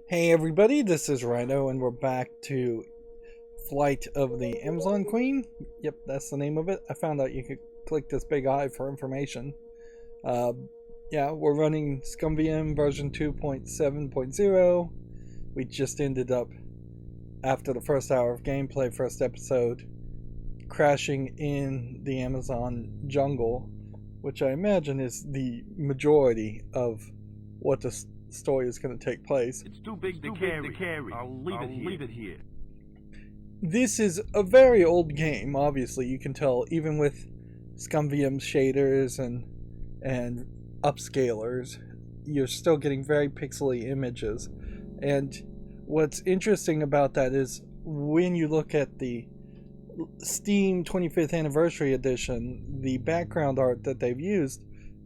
Hey everybody, this is Rydo, and we're back to Flight of the Amazon Queen. Yep, that's the name of it. I found out you could click this big eye for information. Yeah, we're running ScumVM version 2.7.0. We just ended up, after the first hour of gameplay, first episode, crashing in the Amazon jungle, which I imagine is the majority of what the story is going to take place. It's too big to carry. I'll leave it here. This is a very old game, obviously. You can tell even with ScumVM's shaders and upscalers, you're still getting very pixely images. And what's interesting about that is when you look at the Steam 25th Anniversary Edition, the background art that they've used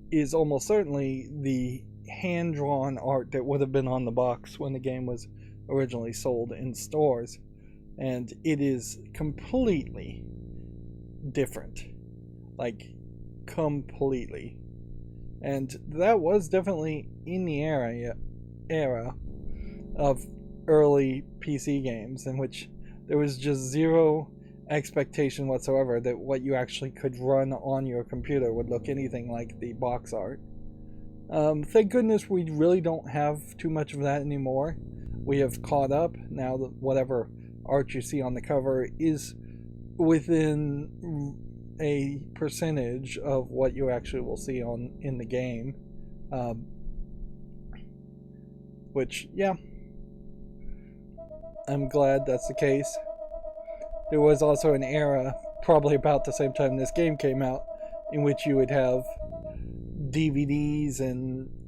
is almost certainly the hand-drawn art that would have been on the box when the game was originally sold in stores, and it is completely different, like completely. And that was definitely in the era of early PC games in which there was just zero expectation whatsoever that what you actually could run on your computer would look anything like the box art. Thank goodness we really don't have too much of that anymore. We have caught up now that whatever art you see on the cover is within a percentage of what you actually will see in the game. Which, yeah, I'm glad that's the case. There was also an era, probably about the same time this game came out, in which you would have DVDs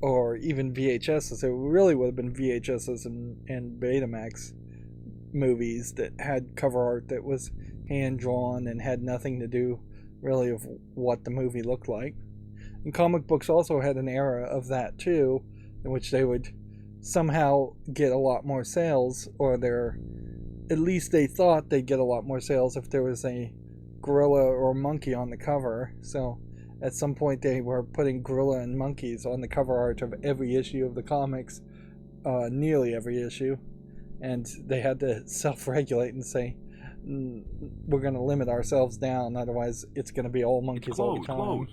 or even VHSs. It really would have been VHSs and Betamax movies that had cover art that was hand drawn and had nothing to do really of what the movie looked like. And comic books also had an era of that too, in which they would somehow get a lot more sales, or at least they thought they'd get a lot more sales if there was a gorilla or monkey on the cover. So at some point they were putting gorilla and monkeys on the cover art of every issue of the comics, nearly every issue, and they had to self-regulate and say, we're going to limit ourselves down, otherwise it's going to be all monkeys all the time.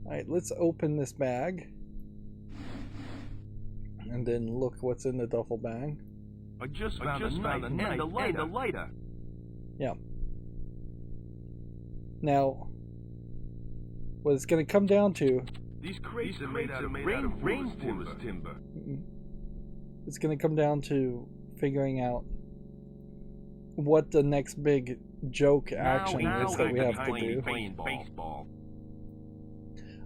Alright, let's open this bag and then look what's in the duffel bag. I just found a knife and a lighter. Yeah. Now, what it's going to come down to... These crates are made out of rainforest timber. It's going to come down to figuring out what the next big joke action is that we have to do. Baseball.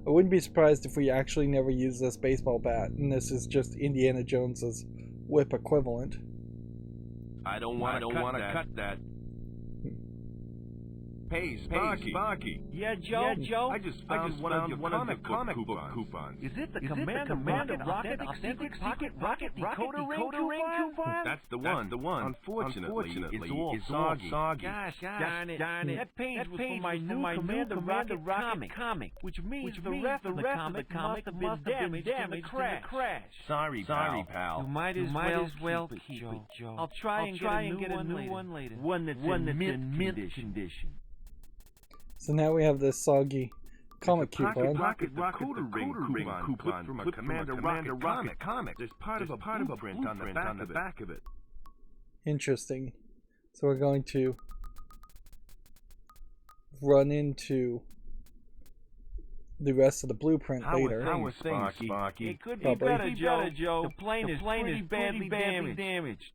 I wouldn't be surprised if we actually never use this baseball bat, and this is just Indiana Jones's whip equivalent. I don't want to cut that. Hey, Sparky. Yeah, Joe. I just found one of your comic book coupons. Is it the Commander Rocket Authentic Secret Rocket Decoder Ring coupon? That's the one. Unfortunately, it's all soggy. Gosh darn it. That page was for my new Commander Rocket comic, which means the rest of the comic must have been damaged in the crash. Sorry, pal. You might as well keep it, Joe. I'll try and get a new one later. One that's in mint condition. So now we have this soggy comic coupon. Rocket Decoder Ring coupon from a Commander Rocket comic. There's part of a blueprint on the back of it. Interesting. So we're going to run into the rest of the blueprint later. How are things, Sparky? It could be better, Joe. The plane is pretty badly damaged.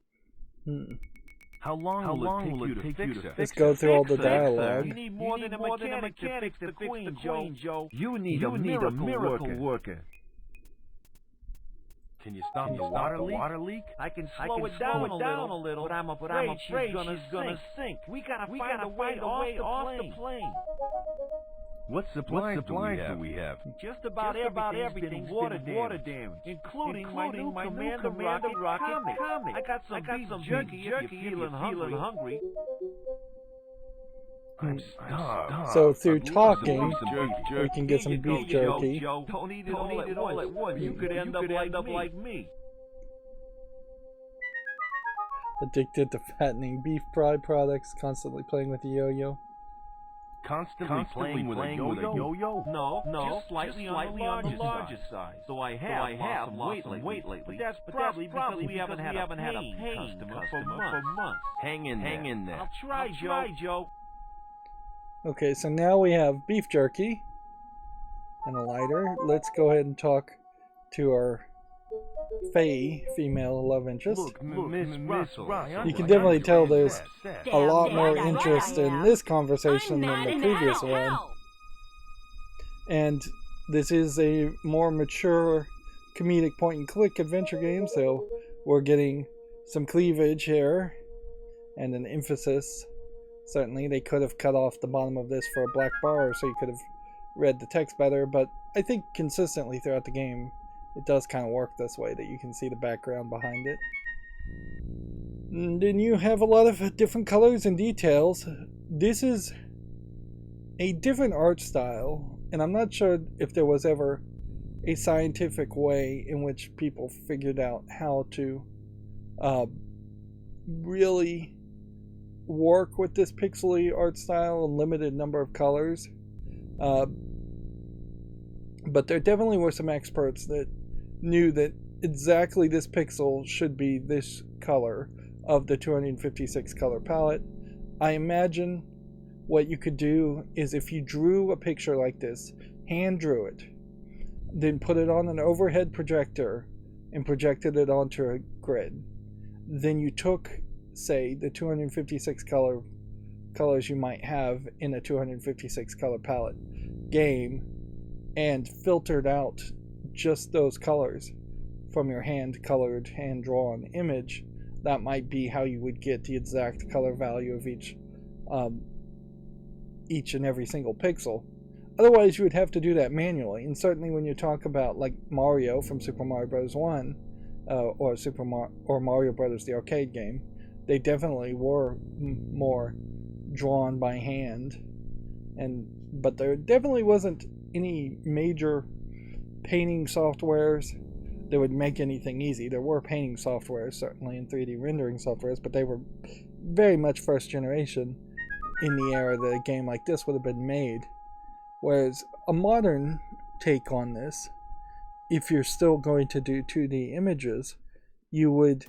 How long will it take you to fix it? Let's go through all the dialogue. You need more than a mechanic to fix the Queen, Joe. You need a miracle worker. Can you stop the water leak? I can slow it down a little, but I'm afraid she's gonna sink. We gotta find a way off the plane. What supplies do we have? Just about everything's water damage, including my new Commander Rocket comic. I got some jerky if you're feeling hungry. I'm starved. So through talking, we can get some beef jerky. Don't eat it all at once. You could end up like me. Addicted to fattening beef products, constantly playing with the yo-yo. Constantly playing with a yo-yo? No, just slightly on the larger side. So I have lost some weight lately. But that's probably because we haven't had a paying customer for months. Hang in there. I'll try, Joe. Okay, so now we have beef jerky and a lighter. Let's go ahead and talk to our female love interest. Look, Miss Russell, you can definitely tell there's a lot more interest in this conversation than the previous one. And this is a more mature comedic point-and-click adventure game, so we're getting some cleavage here and an emphasis. Certainly, they could have cut off the bottom of this for a black bar so you could have read the text better, but I think consistently throughout the game it does kind of work this way, that you can see the background behind it. And then you have a lot of different colors and details. This is a different art style, and I'm not sure if there was ever a scientific way in which people figured out how to really work with this pixely art style and limited number of colors. But there definitely were some experts that knew that exactly this pixel should be this color of the 256 color palette. I imagine what you could do is, if you drew a picture like this, hand drew it, then put it on an overhead projector and projected it onto a grid, then you took, say, the 256 colors you might have in a 256 color palette game and filtered out just those colors from your hand-colored, hand-drawn image. That might be how you would get the exact color value of each and every single pixel. Otherwise, you would have to do that manually. And certainly when you talk about like Mario from Super Mario Bros. 1 or Mario Brothers the arcade game, they definitely were more drawn by hand. But there definitely wasn't any major painting softwares that would make anything easy. There were painting softwares, certainly, and 3D rendering softwares, but they were very much first generation in the era that a game like this would have been made. Whereas a modern take on this, if you're still going to do 2D images, you would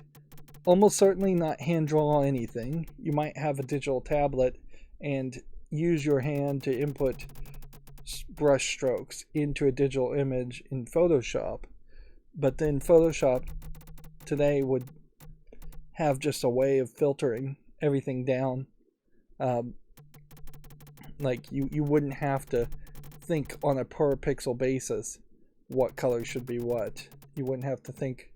almost certainly not hand draw anything. You might have a digital tablet and use your hand to input brush strokes into a digital image in Photoshop, but then Photoshop today would have just a way of filtering everything down. Like you wouldn't have to think on a per pixel basis what color should be what. You wouldn't have to think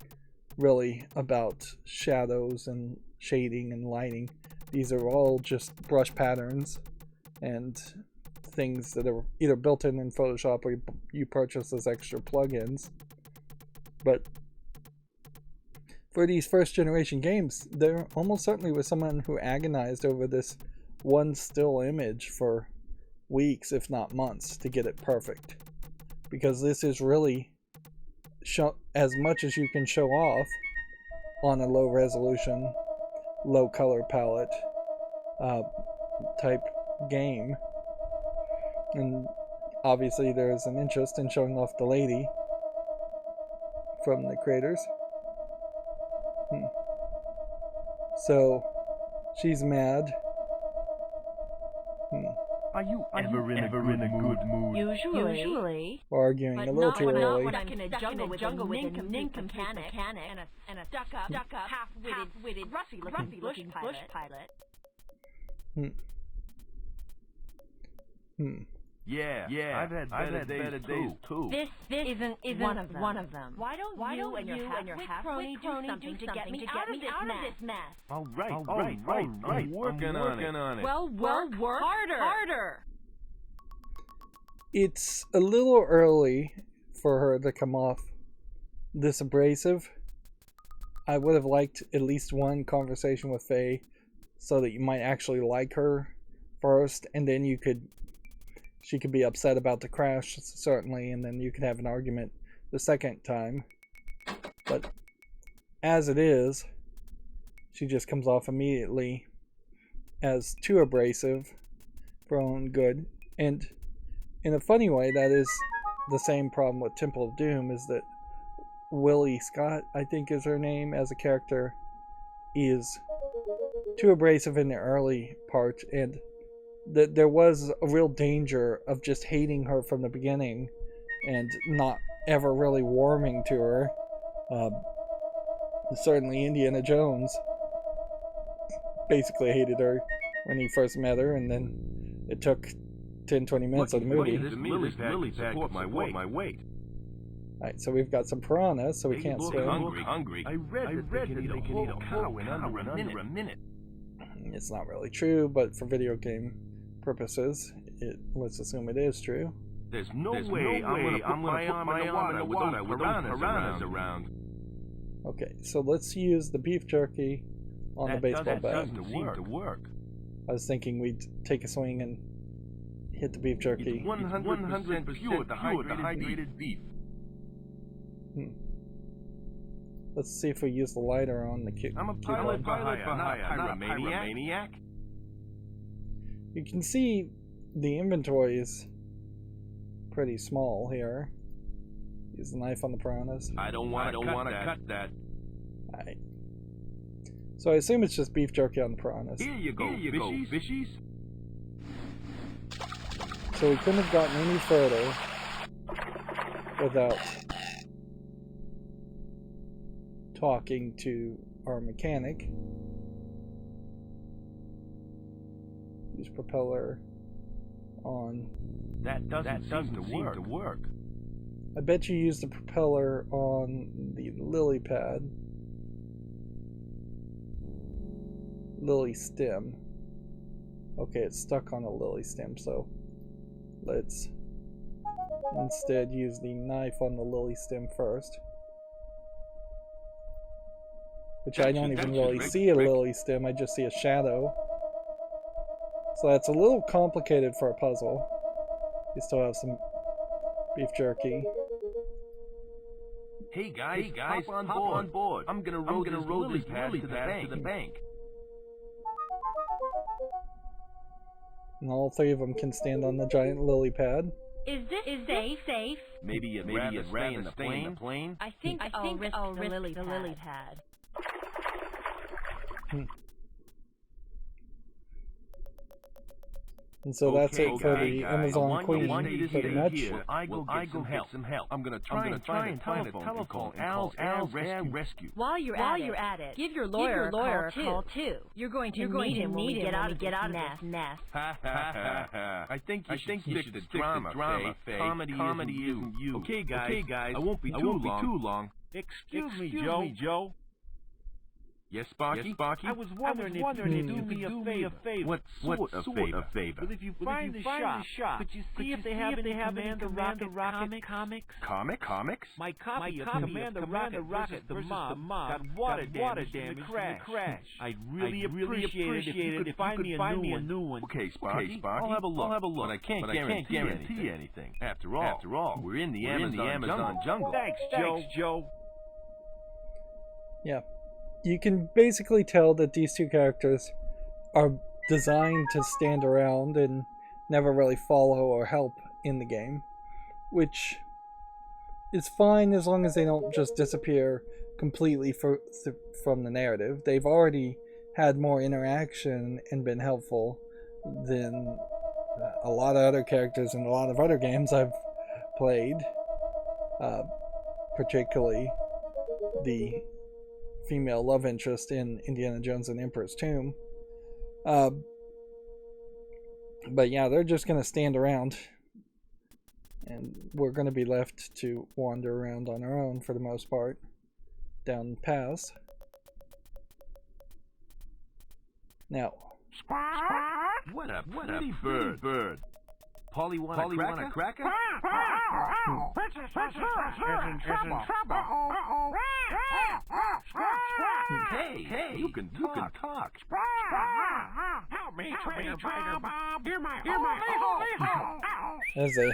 really about shadows and shading and lighting. These are all just brush patterns and things that are either built in Photoshop or you purchase as extra plugins. But for these first generation games, there almost certainly was someone who agonized over this one still image for weeks, if not months, to get it perfect. Because this is really as much as you can show off on a low resolution, low color palette type game. And obviously there's an interest in showing off the lady from the creators. So she's mad. Are you ever in a good mood? Usually. Arguing a little too early. Not when I'm in a jungle with a nincompoop mechanic and a stuck-up, half-witted, rusty-looking pilot. Yeah, I've had better days too. This isn't one of them. Why don't you and your half-wit crony do something to get me out of this mess? All right. I'm working on it. Well, work harder. It's a little early for her to come off this abrasive. I would have liked at least one conversation with Faye so that you might actually like her first, and then she could be upset about the crash, certainly, and then you could have an argument the second time. But as it is, she just comes off immediately as too abrasive for her own good. And in a funny way, that is the same problem with Temple of Doom, is that Willie Scott, I think is her name, as a character, is too abrasive in the early part, and there was a real danger of just hating her from the beginning and not ever really warming to her. Certainly Indiana Jones basically hated her when he first met her, and then it took 10-20 minutes of the movie. Lily pad support my weight. Alright, so we've got some piranhas, so we can't swim. Hungry. I read that they can eat a whole cow in under a minute. It's not really true, but for video game purposes, let's assume it is true. There's no way I'm gonna put my arm in the water with those piranhas around. Okay, so let's use the beef jerky on the baseball bat. That doesn't seem to work. I was thinking we'd take a swing and hit the beef jerky. It's 100% pure dehydrated beef. Let's see if we use the lighter on the I'm a pilot for hire, not a pyromaniac. You can see the inventory is pretty small here. Use the knife on the piranhas. I don't want to cut that. Alright. So I assume it's just beef jerky on the piranhas. Here you go, fishies. So we couldn't have gotten any further without talking to our mechanic. Use propeller on. That doesn't seem to work. I bet you use the propeller on the lily pad. Lily stem. Okay, it's stuck on a lily stem, so let's instead use the knife on the lily stem first. Which I don't even really see a lily stem, I just see a shadow. So that's a little complicated for a puzzle. We still have some beef jerky. Hey guys, hop on board. I'm gonna roll this lily pad to the bank. And all three of them can stand on the giant lily pad. Is this safe? Maybe you'd rather stay in the plane? I think I'll risk the lily pad. And so that's it for the Amazon Queen, pretty much. I go get some help. I'm gonna try and find a telephone call Al's rescue. While you're at it, give your lawyer a call too. You're going to need him when we get out of this nest. I think you should stick to drama, Faye. Comedy isn't you. Okay, guys. I won't be too long. Excuse me, Joe. Yes, Sparky? I was wondering if you could do me a favor. What sort of favor? Well, if you find the shop, could you see if they have any Commander Rocket comics? Comics? My copy of Commander Rocket the Mob got water damage in the crash. I'd really appreciate it if you could find me a new one. Okay, Sparky. I'll have a look. But I can't guarantee anything. After all, we're in the Amazon jungle. Thanks, Joe. Yeah. You can basically tell that these two characters are designed to stand around and never really follow or help in the game, which is fine as long as they don't just disappear completely from the narrative. They've already had more interaction and been helpful than a lot of other characters in a lot of other games I've played, particularly the female love interest in Indiana Jones and the Emperor's Tomb. But yeah, they're just going to stand around, and we're going to be left to wander around on our own for the most part down paths. Now, what a pretty bird. Polly want a cracker? Hey, you can talk. Help me, Bob. You're my there's a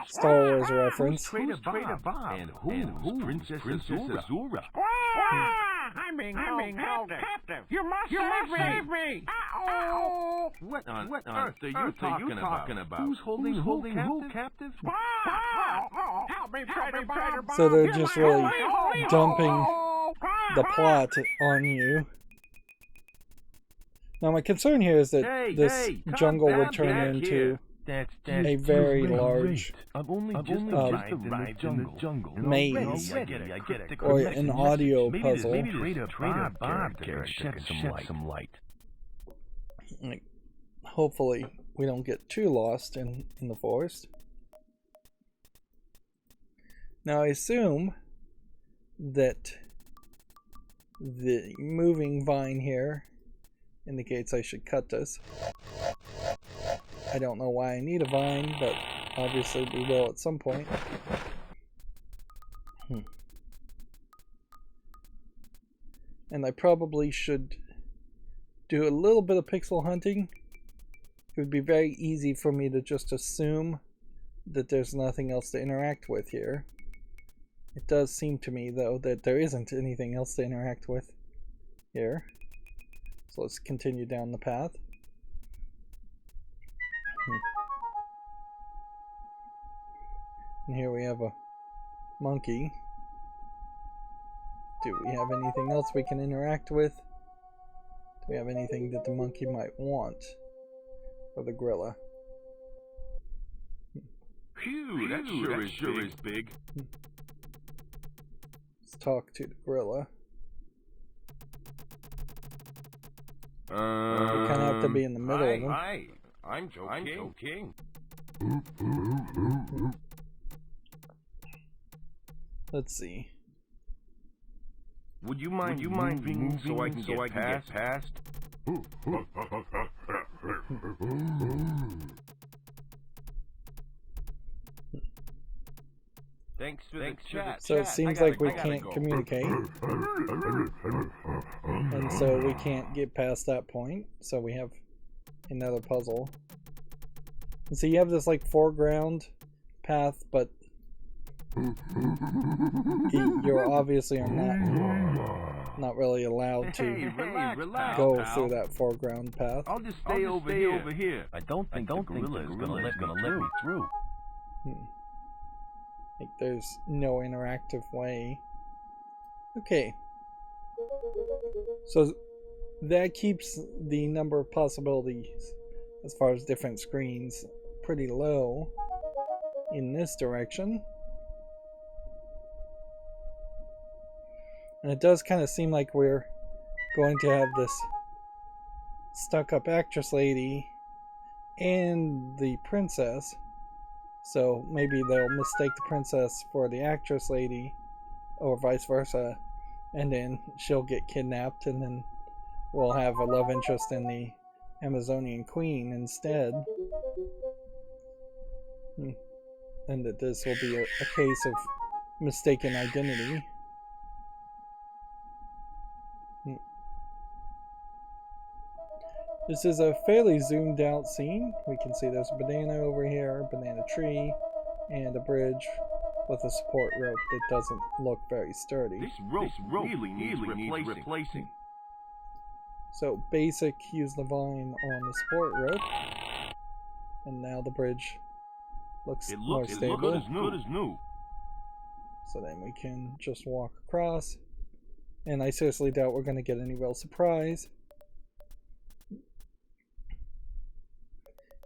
Star Wars reference. Trader Bob? And who's Princess Azura? I'm being held captive. You must save me. Uh-oh. What on earth are you talking about? Who's holding who captive? Help me, traitor. So they're just really dumping the plot on you. Now my concern here is that this jungle would turn into a very large maze or an audio puzzle. Like, hopefully we don't get too lost in the forest. Now I assume that the moving vine here indicates I should cut this. I don't know why I need a vine, but obviously we will at some point. And I probably should do a little bit of pixel hunting. It would be very easy for me to just assume that there's nothing else to interact with here. It does seem to me, though, that there isn't anything else to interact with here. So let's continue down the path. And here we have a monkey. Do we have anything else we can interact with? Do we have anything that the monkey might want? Or the gorilla? Phew, that sure is big. Let's talk to the gorilla. We kind of have to be in the middle of them. I'm joking. Let's see. Would you mind moving so I can get past? Thanks for the chat. So it seems like we can't communicate. And so we can't get past that point. So we have another puzzle. And so you have this like foreground path, but you obviously are not really allowed to go through that foreground path. I'll just stay over here. I don't think the gorilla is gonna let me through. Like there's no interactive way. Okay. So that keeps the number of possibilities as far as different screens pretty low in this direction. And it does kind of seem like we're going to have this stuck-up actress lady and the princess. So maybe they'll mistake the princess for the actress lady, or vice versa, and then she'll get kidnapped, and then we'll have a love interest in the Amazonian queen instead. And that this will be a case of mistaken identity. This is a fairly zoomed out scene. We can see there's a banana over here, a banana tree, and a bridge with a support rope that doesn't look very sturdy. This rope really needs replacing. So basic, use the vine on the support rope. And now the bridge looks more stable. It looks good as new. So then we can just walk across. And I seriously doubt we're going to get any real surprise.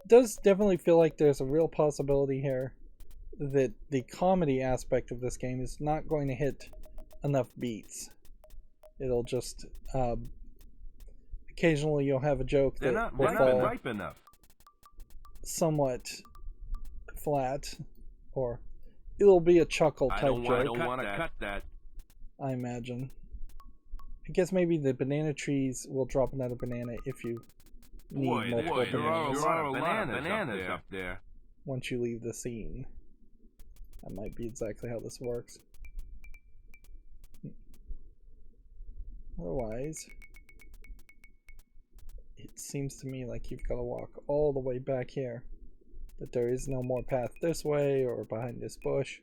It does definitely feel like there's a real possibility here that the comedy aspect of this game is not going to hit enough beats. It'll just occasionally you'll have a joke that will fall ripe enough. Somewhat flat, or it'll be a chuckle type joke. I don't want to cut that. I imagine. I guess maybe the banana trees will drop another banana if you need multiple bananas. There are a lot of bananas up there. Once you leave the scene. That might be exactly how this works. Otherwise, it seems to me like you've got to walk all the way back here. That there is no more path this way or behind this bush.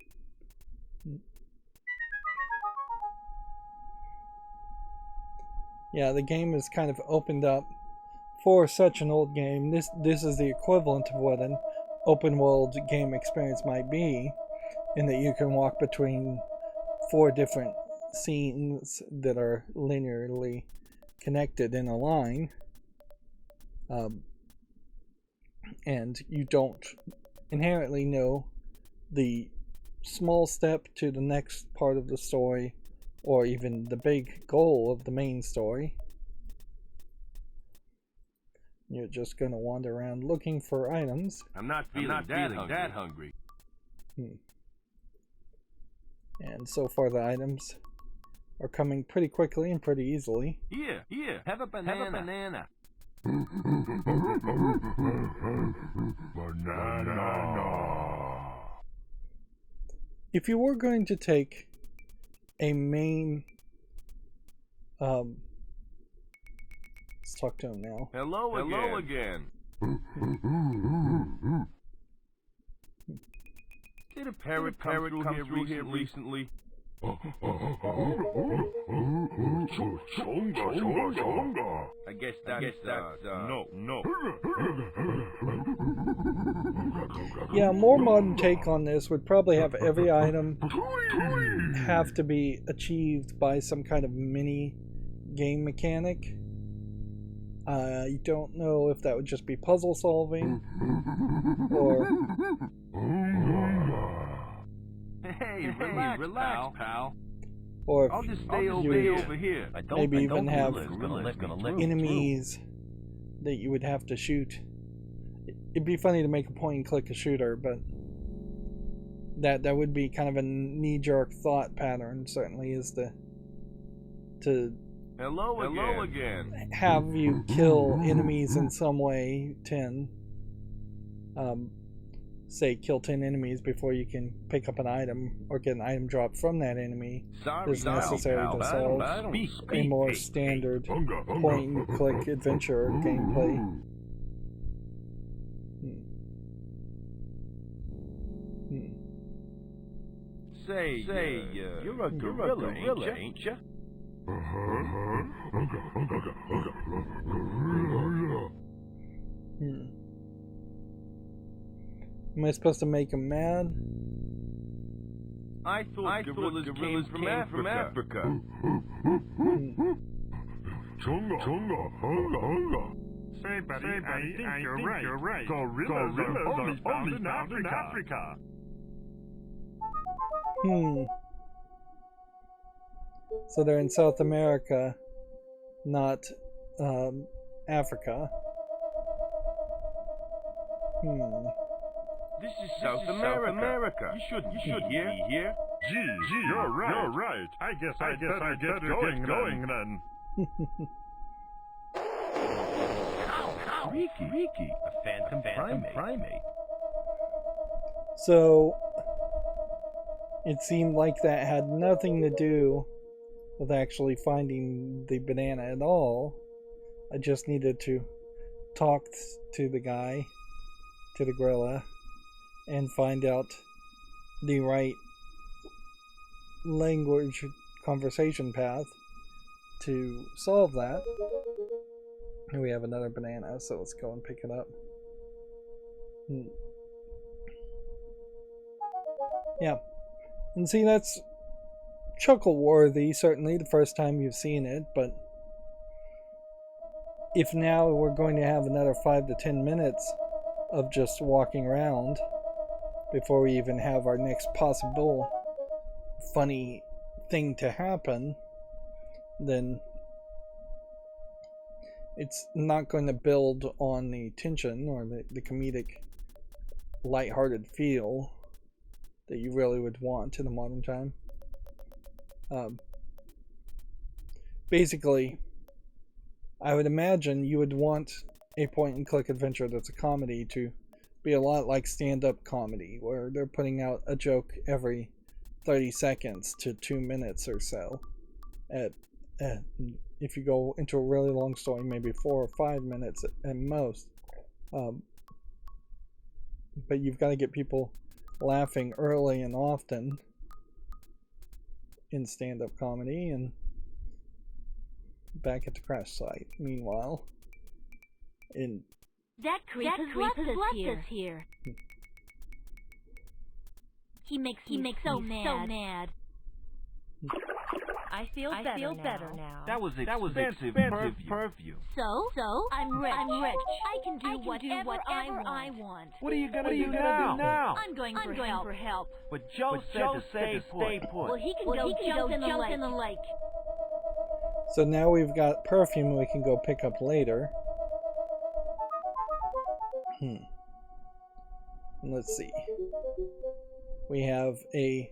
Yeah, the game is kind of opened up for such an old game. This is the equivalent of what an open world game experience might be, in that you can walk between 4 different scenes that are linearly connected in a line, and you don't inherently know the small step to the next part of the story, or even the big goal of the main story. You're just going to wander around looking for items. I'm not feeling that hungry. And so far the items are coming pretty quickly and pretty easily. Here, have a banana. Banana. If you were going to take a main... let's talk to him now. Hello again. Did a parrot come through here recently? I guess that's no. Yeah, a more modern take on this would probably have every item have to be achieved by some kind of mini game mechanic. I don't know if that would just be puzzle solving, or... Hey, relax, pal. Or if I'll just stay over here. Maybe even have enemies that you would have to shoot. It'd be funny to make a point and click a shooter, but that would be kind of a knee-jerk thought pattern, certainly, is to Hello again. Have you kill enemies in some way, say kill 10 enemies before you can pick up an item or get an item drop from that enemy is necessary to solve a more standard point and click adventure gameplay. Say, you're a gorilla, ain't ya? Am I supposed to make him mad? I thought gorillas came from Africa. Say, buddy, I think you're right. Gorillas are only found in Africa. So they're in South America, not Africa. This is South America. You shouldn't be here. Gee, you're right. I guess I get going then. Freaky, a phantom primate. So it seemed like that had nothing to do with actually finding the banana at all. I just needed to talk to the guy, to the gorilla, and find out the right language conversation path to solve that. And we have another banana, so let's go and pick it up. Yeah. And see, that's chuckle-worthy, certainly, the first time you've seen it, but if now we're going to have another 5 to 10 minutes of just walking around before we even have our next possible funny thing to happen, then it's not going to build on the tension or the comedic lighthearted feel that you really would want in a modern time. Basically, I would imagine you would want a point-and-click adventure that's a comedy to be a lot like stand-up comedy, where they're putting out a joke every 30 seconds to 2 minutes or so. If you go into a really long story, maybe 4 or 5 minutes at most. But you've got to get people laughing early and often in stand-up comedy, and back at the crash site. Meanwhile, That creep has left us here. He makes me so mad. I feel better now. That was expensive perfume. So I'm rich. I can do whatever I want. What are you gonna do now? I'm going for help. But Joe said to stay put. Well, he can go jump in the lake. so now we've got perfume we can go pick up later. Let's see. We have a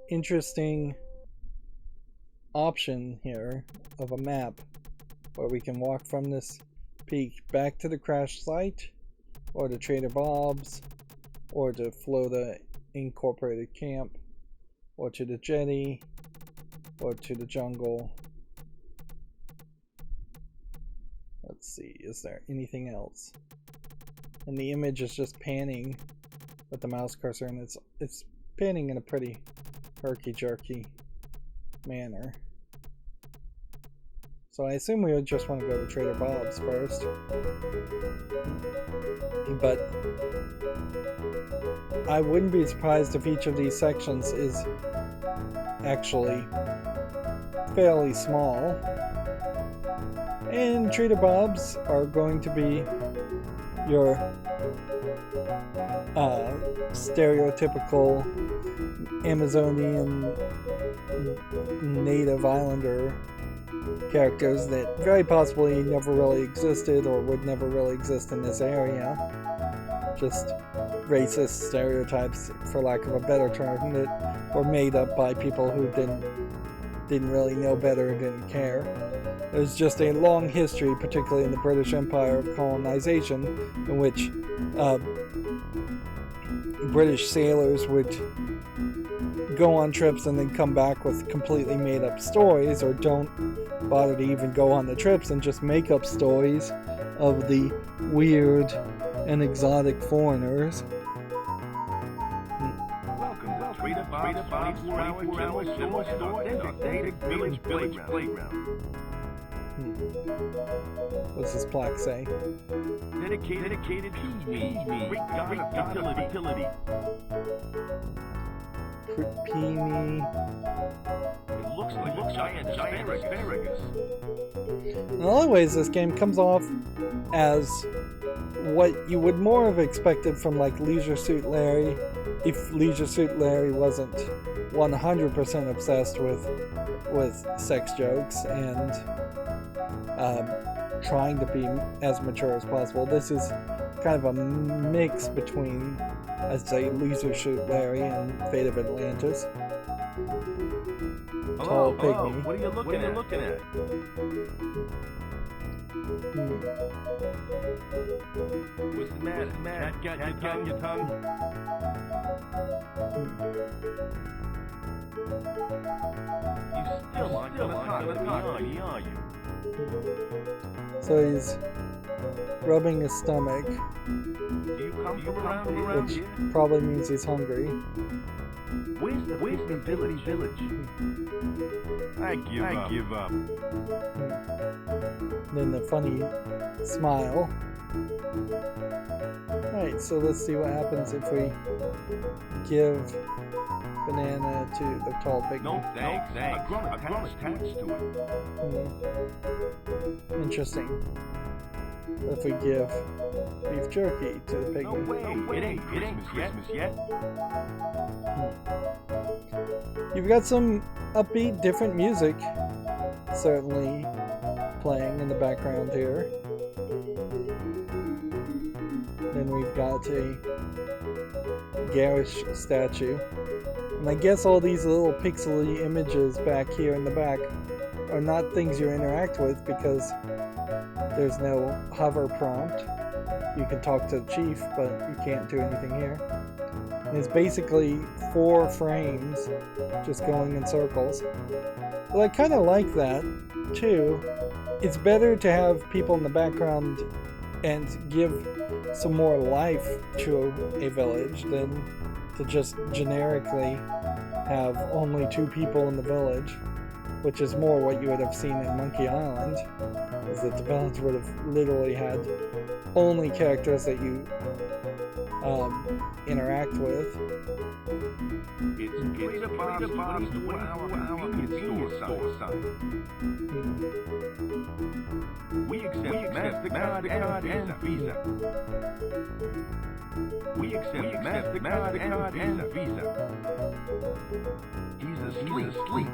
interesting option here of a map where we can walk from this peak back to the crash site, or to Trader Bob's, or to Florida Incorporated Camp, or to the jetty, or to the jungle. Let's see, is there anything else? And the image is just panning with the mouse cursor, and it's panning in a pretty herky-jerky manner. So I assume we would just want to go to Trader Bob's first. But I wouldn't be surprised if each of these sections is actually fairly small. And Trader Bob's are going to be your stereotypical Amazonian native islander characters that very possibly never really existed or would never really exist in this area. Just racist stereotypes, for lack of a better term, that were made up by people who didn't really know better and didn't care. There's just a long history, particularly in the British Empire, of colonization, in which British sailors would go on trips and then come back with completely made up stories, or don't bother to even go on the trips and just make up stories of the weird and exotic foreigners. Welcome to Trader Bob's 24-hour authentic village playground. What's this plaque say? Dedicated to me. Great God of utility. Peony. It looks like a giant asparagus. In a lot of ways, this game comes off as what you would more have expected from like Leisure Suit Larry, if Leisure Suit Larry wasn't 100% obsessed with sex jokes and trying to be as mature as possible. This is kind of a mix between, I'd say, Leisure Suit Larry and Fate of Atlantis. Tall pygmy. What are you looking at? What's the matter? Got your tongue? You still aren't gonna talk, are you? So he's rubbing his stomach, Do you come from around which here? probably means he's hungry. Where's the village? I give up. Then the funny smile. Alright, so let's see what happens if we give banana to the tall pygmy. No thanks. I've grown attached to it. Interesting. What if we give beef jerky to the pygmy? No way. It ain't Christmas yet. You've got some upbeat, different music certainly playing in the background here. Then we've got a garish statue. And I guess all these little pixely images back here in the back are not things you interact with because there's no hover prompt. You can talk to the chief, but you can't do anything here. And it's basically 4 frames just going in circles. But I kind of like that too. It's better to have people in the background and give some more life to a village than to just generically have only 2 people in the village. which is more what you would have seen in Monkey Island, is that the villains would have literally had only characters that you interact with. It's our convenience store sign. We accept MasterCard and Visa. We accept MasterCard and Visa. He's asleep.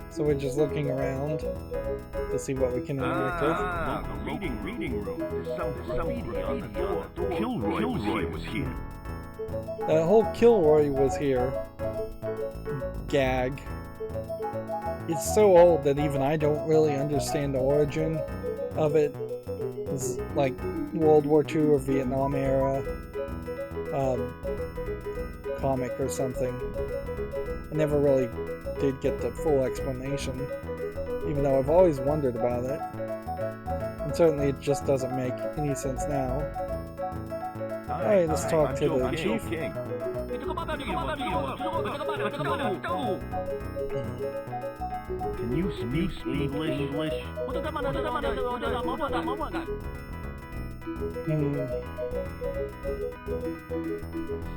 So we're just looking around to see what we can interact with. The reading room. There's something on the door. Kilroy was here. That whole Kilroy was here gag. It's so old that even I don't really understand the origin of it. It's like World War II or Vietnam era comic or something. I never really did get the full explanation, even though I've always wondered about it. And certainly it just doesn't make any sense now. Alright, let's talk to the chief. Can you speak English?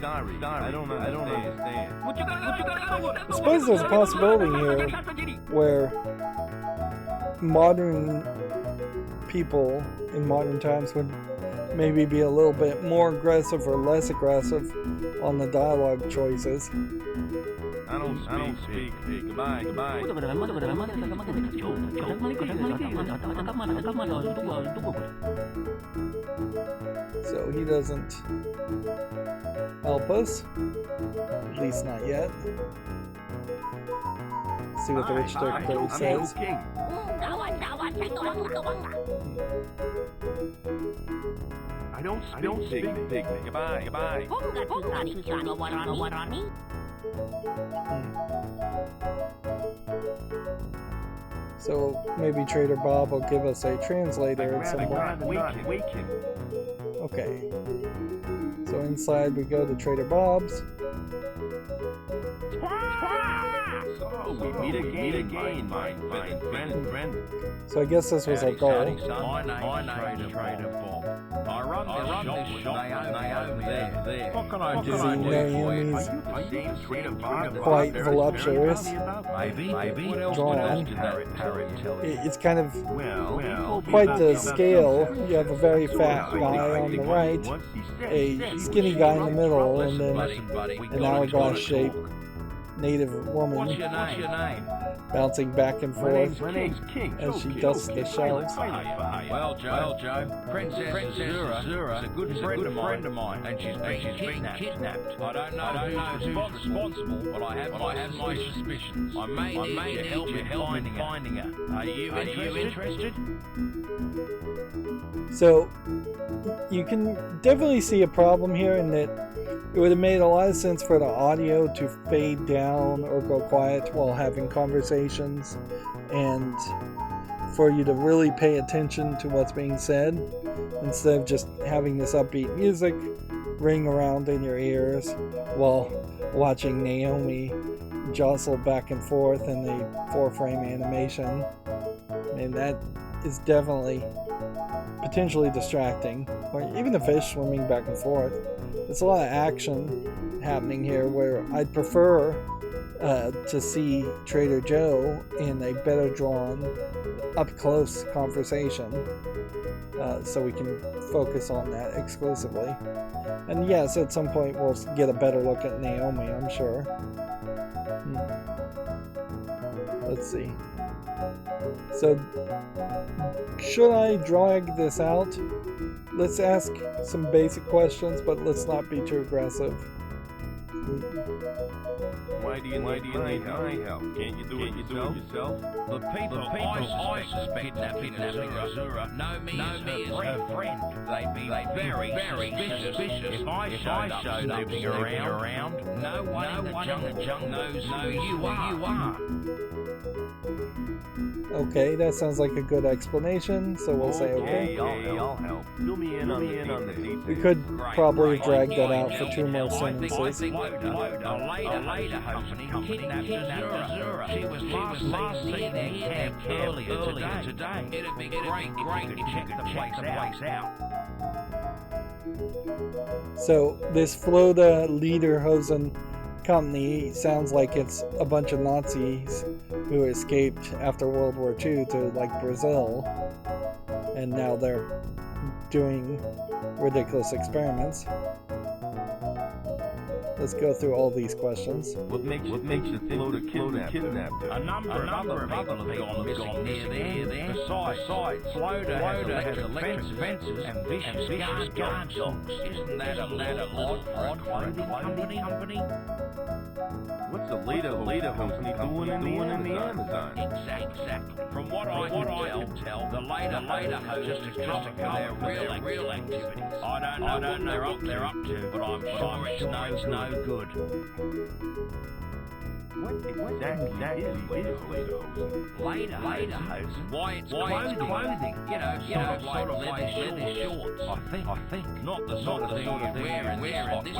Sorry, I don't understand. I suppose there's a possibility here where modern people in modern times would maybe be a little bit more aggressive or less aggressive on the dialogue choices. I don't speak. Goodbye. So he doesn't help us, at least not yet. See what the rich secretary says. I don't speak. Goodbye. So maybe Trader Bob will give us a translator at some point. Okay. So inside we go to Trader Bob's. So we meet again, my fine friend. So I guess this was our goal. My name's Trader Bob. I run this shop and they own there. What can I do Is he Naomi's Trader Bob? quite voluptuous Maybe. drawn? It's kind of Well, quite the scale. You have a very fat guy on the right, a skinny guy in the middle, and then an hourglass-shaped native woman What's your name? bouncing back and forth my name's King. as she dusts the shelves. Well, Joe, Princess Azura is a good friend of mine, and she's been kidnapped. I don't know who's responsible, but I have my suspicions. I may need your help in finding her. Are you interested? So you can definitely see a problem here in that it would have made a lot of sense for the audio to fade down or go quiet while having conversations, and for you to really pay attention to what's being said instead of just having this upbeat music ring around in your ears while watching Naomi jostle back and forth in the 4-frame animation. I mean, that is definitely potentially distracting. Or even the fish swimming back and forth. There's a lot of action happening here where I'd prefer to see Trader Joe in a better drawn, up-close conversation, so we can focus on that exclusively. And yes, at some point we'll get a better look at Naomi, I'm sure. Let's see. So, should I drag this out? Let's ask some basic questions, but let's not be too aggressive. Why do you need my help? Can't you do it yourself? The people I suspect kidnapping Azura know me as her friend. They'd be very suspicious if I showed up around. No one in the jungle knows who you are. Okay, that sounds like a good explanation, so we'll say okay. I'll help. Fill me in on the details. We could probably drag that out for 2 more sentences. I think Lavelle company kidnapped Azura. She was last seen their camp earlier today. It'd be great if you could check the place out. So this Florida Lederhosen company sounds like it's a bunch of Nazis who escaped after World War II to like Brazil, and now they're doing ridiculous experiments. Let's go through all these questions. What makes you Florida kidnapped her? A number of other people have gone missing near there. Besides, Florida has electric fences and vicious guard dogs. Isn't that a odd for a clothing company? What's the Lavelle company doing in the Amazon? Exactly. From what I can tell, the Lavelle host is just a couple of their real activities. I don't know what they're up to, but I'm sure it's no good. What exactly is Lederhosen? Why it's clothing. You know, sort of like leather shorts. I think. Not the sort of thing you wear in this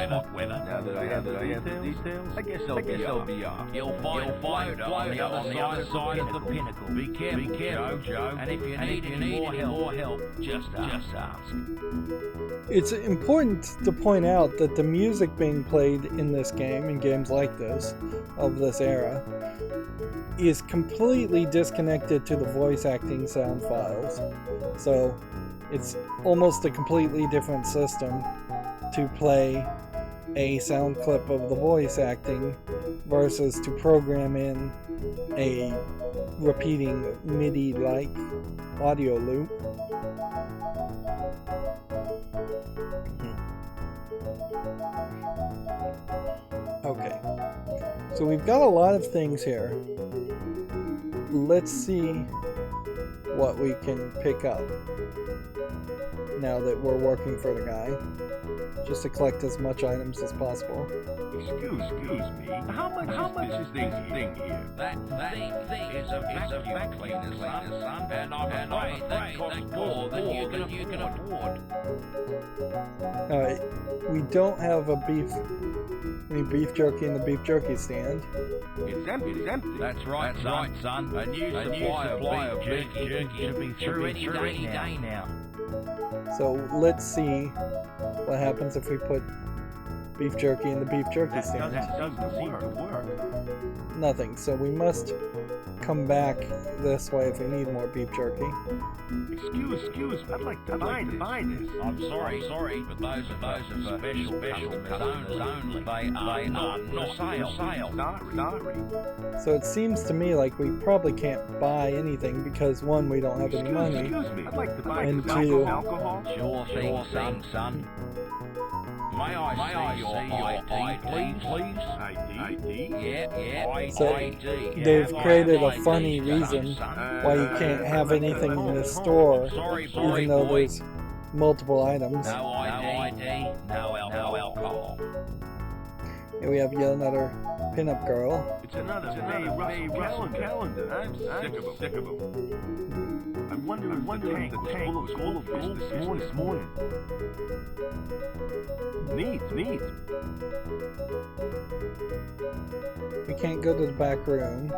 hot weather. Now that I have the details, I guess I'll be off. You'll find Florida on the other side of the pinnacle. Be careful, Joe. And if you need any more help, just ask. It's important to point out that the music being played in this game, in games like this, of this era, is completely disconnected to the voice acting sound files. So it's almost a completely different system to play a sound clip of the voice acting versus to program in a repeating MIDI-like audio loop. Okay, so we've got a lot of things here. Let's see what we can pick up now that we're working for the guy, just to collect as much items as possible. Excuse me. How much is this thing here? That thing is a vacuum cleaner, son, and I'm afraid that costs more than you can afford. Alright, we don't have any beef jerky in the beef jerky stand. It's empty. That's right, son. A new supply of beef jerky should be through any day now. So let's see what happens if we put beef jerky in the beef jerky stand. That doesn't seem to work. Nothing, so we must come back this way if we need more beef jerky. Excuse, I'd like to buy this. I'm sorry, but those are special customers only. They are not for sale. Sorry. So it seems to me like we probably can't buy anything because 1, we don't have any money, Excuse me, I'd like to buy and some 2, alcohol. Sure thing, son. May I see your ID, please? ID? Yeah, So ID. they've created a funny reason why you can't have anything in this store, even though there's multiple items. No ID, no alcohol. And we have yet another pinup girl. It's another May Russell calendar. I'm sick of them. I wonder if the tank was full of gold this morning. Neat. We can't go to the back room.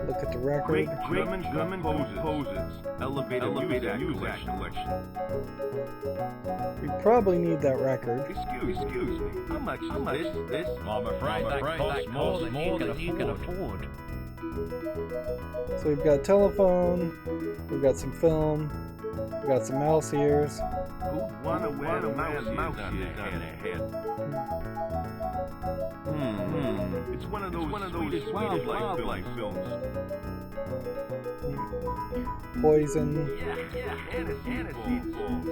Look at the record. German poses. Elevator music collection. We probably need that record. Excuse me. How much is this? I'm afraid that costs more than you can afford. So we've got a telephone, we've got some film, we've got some mouse ears. Who'd wanna wear a mouse ears on their head? It's one of those Swedish wildlife films. Poison. Yeah, aniseed balls.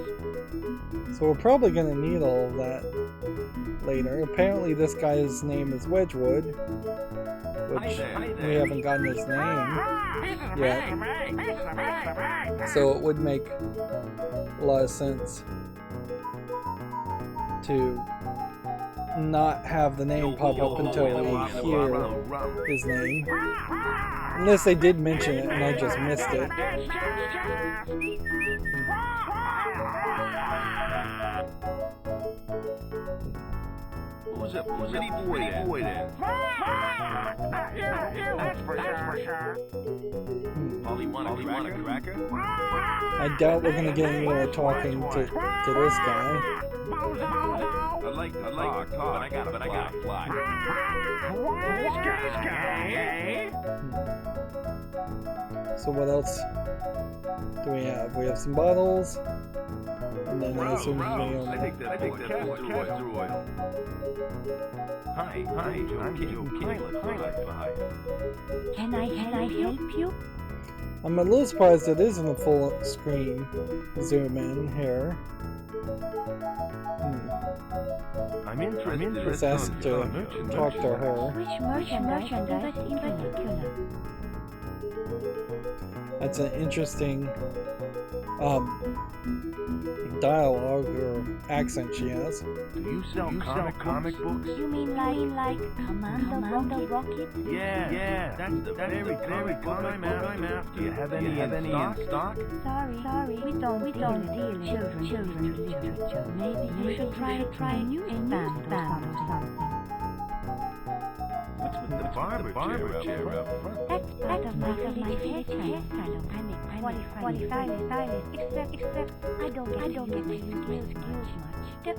So we're probably gonna need all of that later. Apparently this guy's name is Wedgwood, which we haven't gotten his name yet. So it would make a lot of sense to not have the name pop up until we hear his name. Unless they did mention it and I just missed it. Who's a pretty boy then? That's for sure. Ollie, want a cracker? I doubt we're gonna get any more talking to this guy. I'd like to talk, but I gotta fly. So what else do we have? We have some bottles, and then I assume I think that's castor oil. Hi, I'm Jon Coleman. Can I help you? I'm a little surprised it isn't a full screen zoom in here. I'm interested Just asked to talk to her. Which merchandise in particular? That's an interesting dialogue or accent she has. Do you sell comic books? You mean like Commander Rocket? Yeah, that's the very comic book I'm after. Do you have any in stock? Sorry, we don't deal in children's literature. Maybe you should try a new band or something. What's with the barber chair up front? That's part of my hairstyle. Qualified stylist. Except I don't get to use skills much. The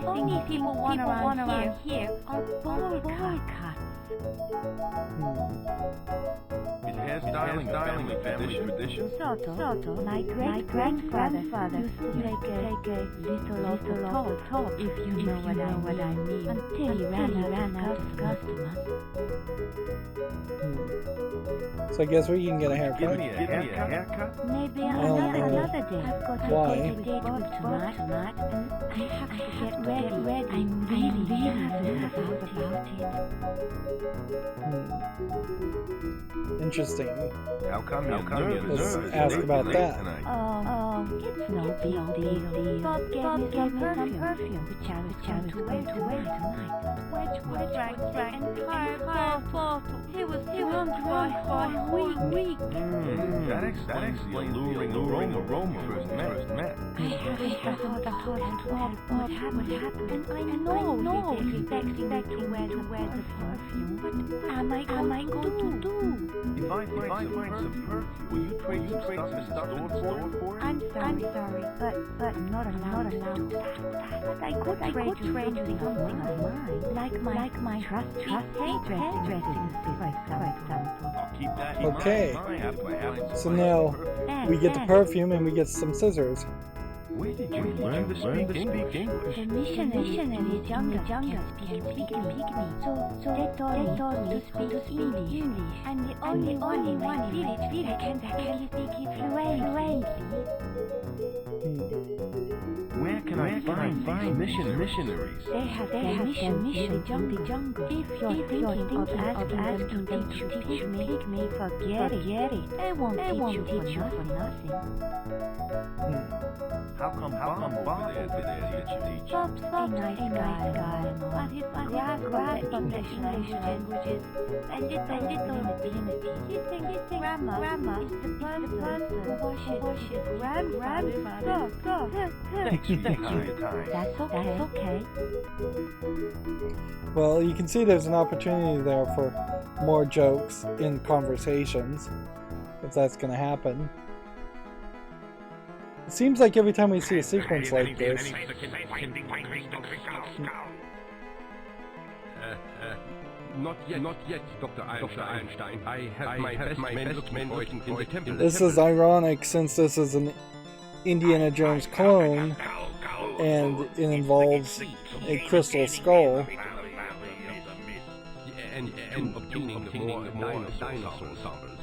only people want around here are bowl cuts. Is hairstyling a family tradition? Sort of. My great-grandfather used to take a little top, if you know what I mean, until he ran out of customers. So I guess we can get a haircut. Give me a haircut? Maybe know. another day. I've got Why? a date with tonight, and I have to get ready. I'm really nervous about it. Interesting. How come you're nervous? Let's ask about that. It's no big deal. Bob gave me some perfume, which I was trying to wear tonight. Which was right, entire bottle. He was drunk for a week. That explains the alluring aroma first met. I haven't thought what happened, and I know he's expecting me to wear the perfume. What am I going to do? If I find some perfume, will you trade some stuff for it? I'm sorry, but I'm not allowed to do that. But I could trade you something of mine, like my trusty hairdressing, for example. I'll keep that in Okay. mind. So now we get the perfume and we get some scissors. Where did you learn to speak English? The missionary jungle speak pygmy. So they taught me to speak English. I'm the only one in my village that can speak it fluently. Where can I find missionaries? They have their mission in the jungle. If you're thinking of asking them to teach me forget it. They won't teach you for nothing. How come Bob over there teach? Bob's a nice guy, but his grasp of languages and little limited. He thinks grammar is the person who worships grandfather. That's okay. Well, you can see there's an opportunity there for more jokes in conversations, if that's going to happen. It seems like every time we see a sequence like this... Not yet, Dr. Einstein. I have my best men looking in the temple. This is ironic since this is an Indiana Jones clone, and it involves a crystal skull. And obtaining more dinosaur samples.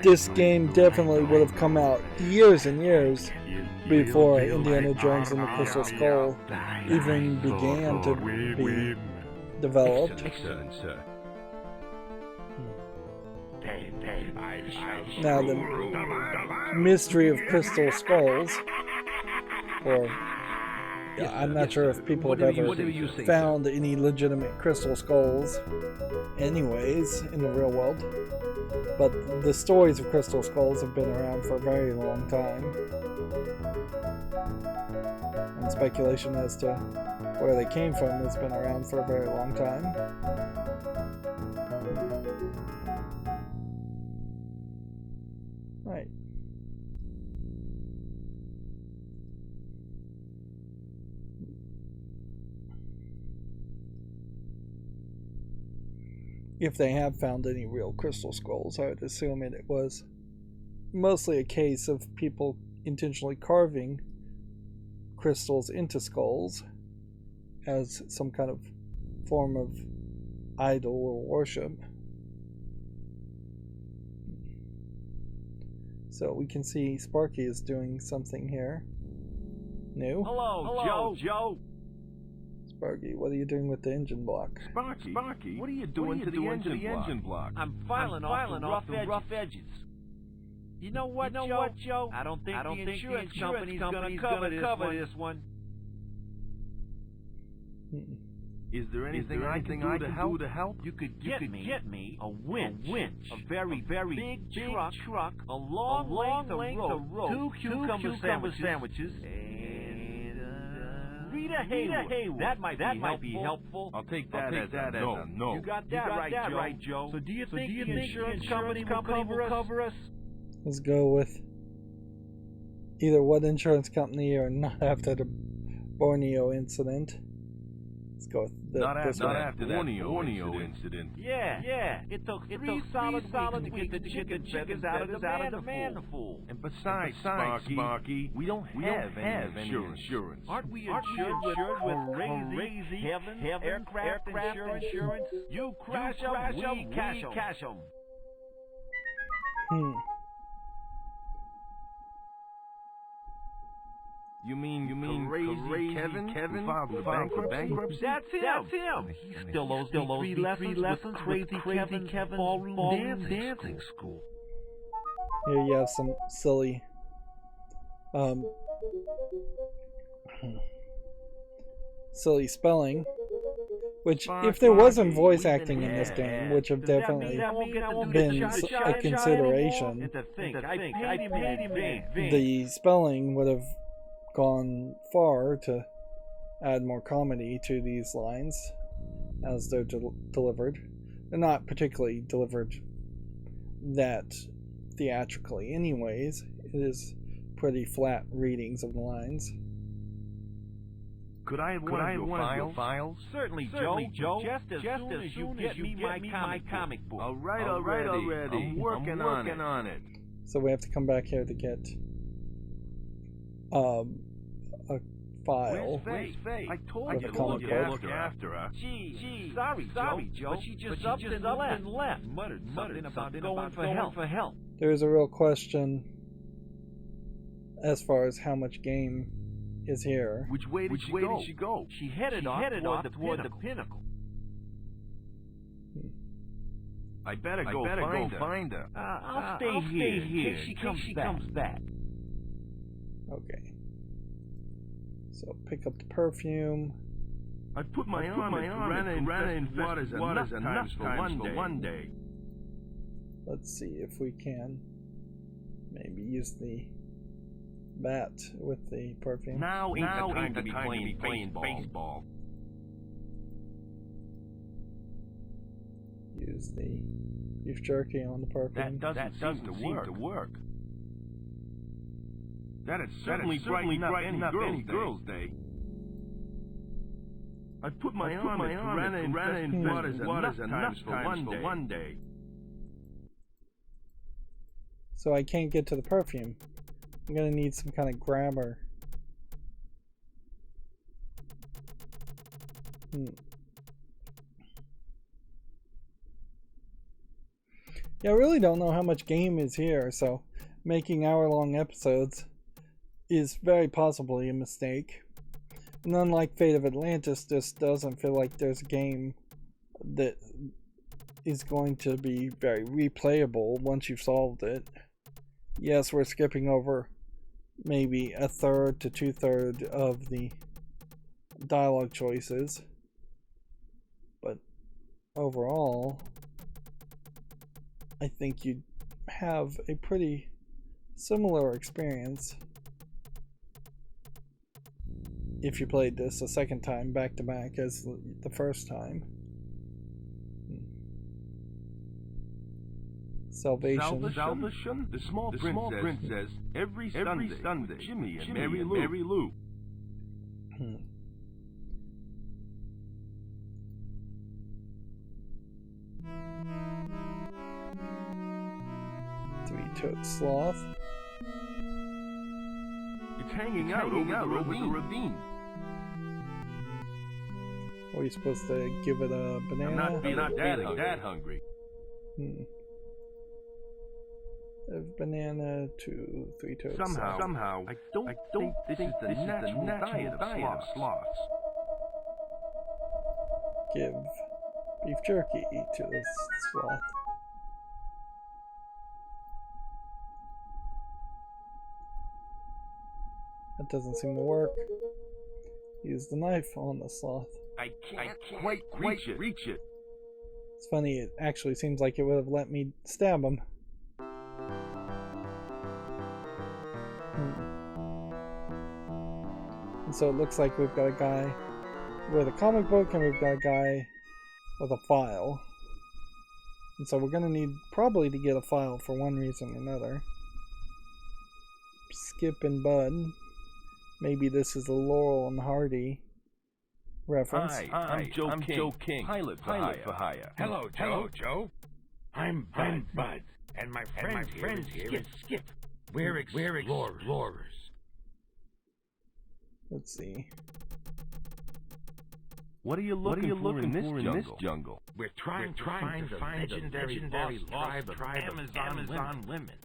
This game definitely would have come out years and years before Indiana Jones and the Crystal Skull even began to be developed. Excellent, sir. Now the mystery of Crystal Skulls, or I'm not sure if people have ever found any legitimate crystal skulls anyways in the real world. But the stories of crystal skulls have been around for a very long time. And speculation as to where they came from has been around for a very long time. Right. If they have found any real crystal skulls, I would assume it was mostly a case of people intentionally carving crystals into skulls as some kind of form of idol or worship. So we can see Sparky is doing something here new. Hello, Joe. Sparky, what are you doing with the engine block? Sparky, what are you doing to the engine block? I'm filing off the rough edges. You know what, Joe? I don't think the insurance company's gonna cover this one. Is there anything I can do to help? You could get me a winch, a very big truck, a long length of rope, two cucumber sandwiches, and Rita Haywood. That might be helpful. I'll take that as a no. You got that right, Joe. So do you think the insurance company will cover us? Let's go with either what insurance company or not after the Borneo incident. Let's go with not after the Borneo incident. Yeah. It took three solid weeks to get the chicken feathers out of the manifold. And besides, Sparky, we don't have any insurance. Aren't we insured with crazy heaven aircraft insurance? You crash them, we cash them. You mean crazy Kevin who filed for bankruptcy? That's him. He still owes me three lessons with crazy Kevin ballroom dancing school. Here you have some silly silly spelling, which if there wasn't voice acting in this game, which have definitely been a consideration, the spelling would have gone far to add more comedy to these lines as they're delivered. They're not particularly delivered that theatrically anyways. It is pretty flat readings of the lines. Could I have one of your files? Certainly, Joe. Just as soon as you get me my comic book. All right, already. I'm working on it. So we have to come back here to get a file. Where's Faye? I told you to look after her. Gee, sorry, Joe. But she just up and left. Muttered something about going for help. There's a real question as far as how much game is here. Which way did she go? She headed off toward the pinnacle. I better go find her. I'll stay here in case she comes back. Okay. So pick up the perfume. I put my arm in waters enough times for one day. Let's see if we can maybe use the bat with the perfume. Now ain't the time to be playing baseball. Use the beef jerky on the perfume. That doesn't seem to work. That'd certainly brighten up any girl's day. I put my arm in waters enough for one day. So I can't get to the perfume. I'm gonna need some kind of grabber. Yeah, I really don't know how much game is here, so making hour-long episodes is very possibly a mistake. And unlike Fate of Atlantis, this doesn't feel like there's a game that is going to be very replayable once you've solved it. Yes, we're skipping over maybe a third to two-thirds of the dialogue choices. But overall, I think you'd have a pretty similar experience if you played this a second time back to back as the first time. Salvation. The small print says every Sunday Jimmy and Mary Lou. Three-toed sloth. It's hanging out over the ravine. Are we supposed to give it a banana? I'm not that hungry. A banana to three-toed sloth. Somehow, I don't think this is the natural diet of sloths. Give beef jerky to the sloth. That doesn't seem to work. Use the knife on the sloth. I can't quite reach it. It's funny, it actually seems like it would have let me stab him. And so it looks like we've got a guy with a comic book and we've got a guy with a file. And so we're going to need probably to get a file for one reason or another. Skip and Bud. Maybe this is a Laurel and Hardy reference. Hi, I'm Joe King. Pilot for hire. Hello, Joe. I'm Bud. And my friend here is Skip. We're explorers. Let's see. What are you looking for in this jungle? We're trying to find the legendary lost tribe of Amazon women.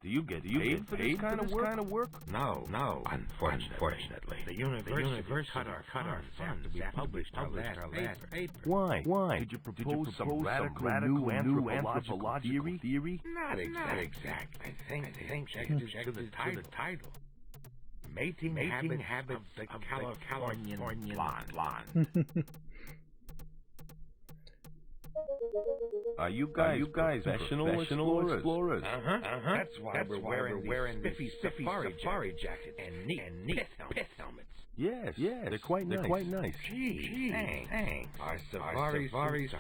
Do you get paid for this kind of work? No. Unfortunately, the universe cut our funds to be published our last paper. Why? Did you propose some radical new anthropological theory? Not exactly. I think check to the title. Mating habits of the Californian blonde. Are you guys professional explorers? That's why we're wearing this safari jacket and neat pith helmets. Yes, they're quite nice. Gee, thanks. Our safari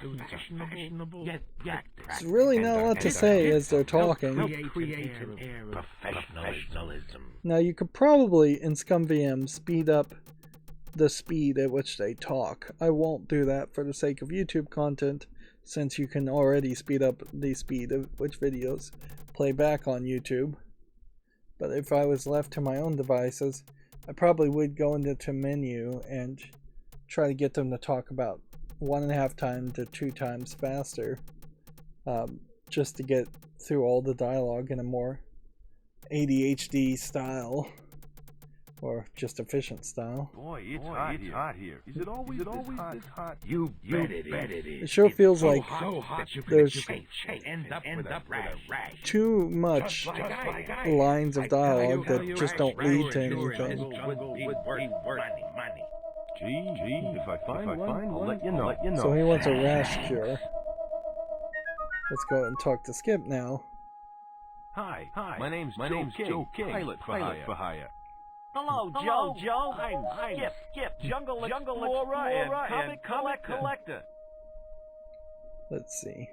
suits are fashionable yet There's really not a lot to say as they're talking. Creative professionalism. Now you could probably, in ScumVM, speed up the speed at which they talk. I won't do that for the sake of YouTube content, since you can already speed up the speed of which videos play back on YouTube. But if I was left to my own devices, I probably would go into menu and try to get them to talk about 1.5 times to 2 times faster, just to get through all the dialogue in a more ADHD style, or just efficient style. Boy, it's hot here. Is it always this hot? You bet it is. It sure feels like so hot there's end up with a rash. too much lines of dialogue that just don't lead to anything. Gee, if I find one, I'll let you know. So he wants a rash cure. Let's go ahead and talk to Skip now. Hi. My name's Joe King. Pilot for hire. Hello, Joe. I'm Skip, Jungle Explorer and comic collector. Let's see.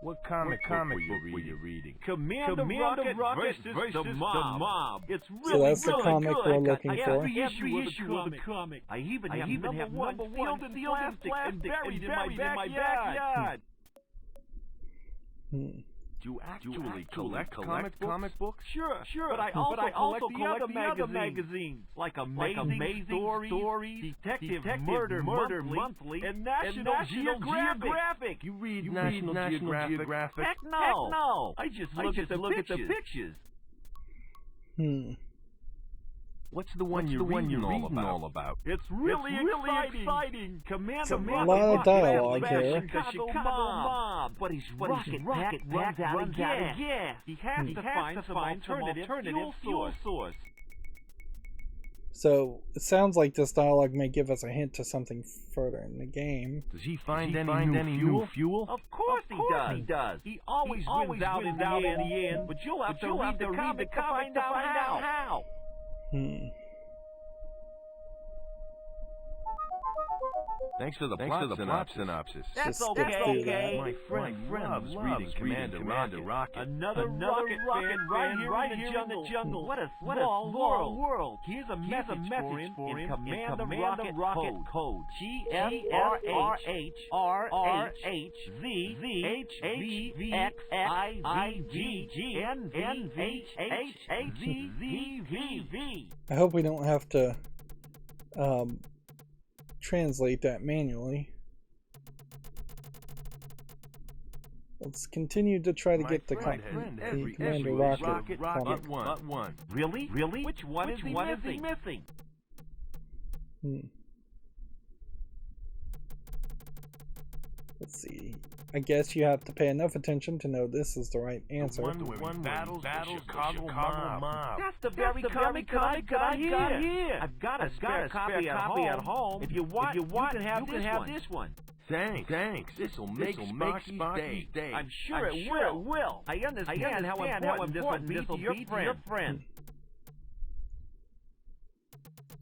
What comic book were you reading? Commander Rocket versus the Mob. It's really, So that's the comic good. we're looking I have for. every issue of the comic. I even have number one sealed in plastic and buried in my backyard. Do you actually collect comic books? Sure. But I also collect the other magazines, like Amazing Stories, Detective Murder Monthly, and National Geographic. You read National Geographic? Heck no! I just look at the pictures. What's the one you're reading all about? It's really exciting. Commander a lot of dialogue here. Chicago mob. But his rocket runs out of gas. He has to find some alternative fuel source. So it sounds like this dialogue may give us a hint to something further in the game. Does he find any new fuel? Of course he does. He always wins out in the end. But you'll have to read the comic to find out how. Thanks for the plot synopsis. That's Just skip through that. My friend loves reading Commander Rocket. Another rocket fan right here in the jungle. What a small world. Here's a message for him in Commander Rocket code. GFRHRHZZHHZNVHHZV. I hope we don't have to translate that manually. Let's continue to try to get the Commander Rocket comic. One. Really? Which one is he missing? Let's see. I guess you have to pay enough attention to know this is the right answer. One battles Chicago mob. That's the very comic I got here. I've got a spare copy at home. If you want, you can have this one. Thanks. This'll make Sparky's day. I'm sure it will. I understand how important this will be to your friend.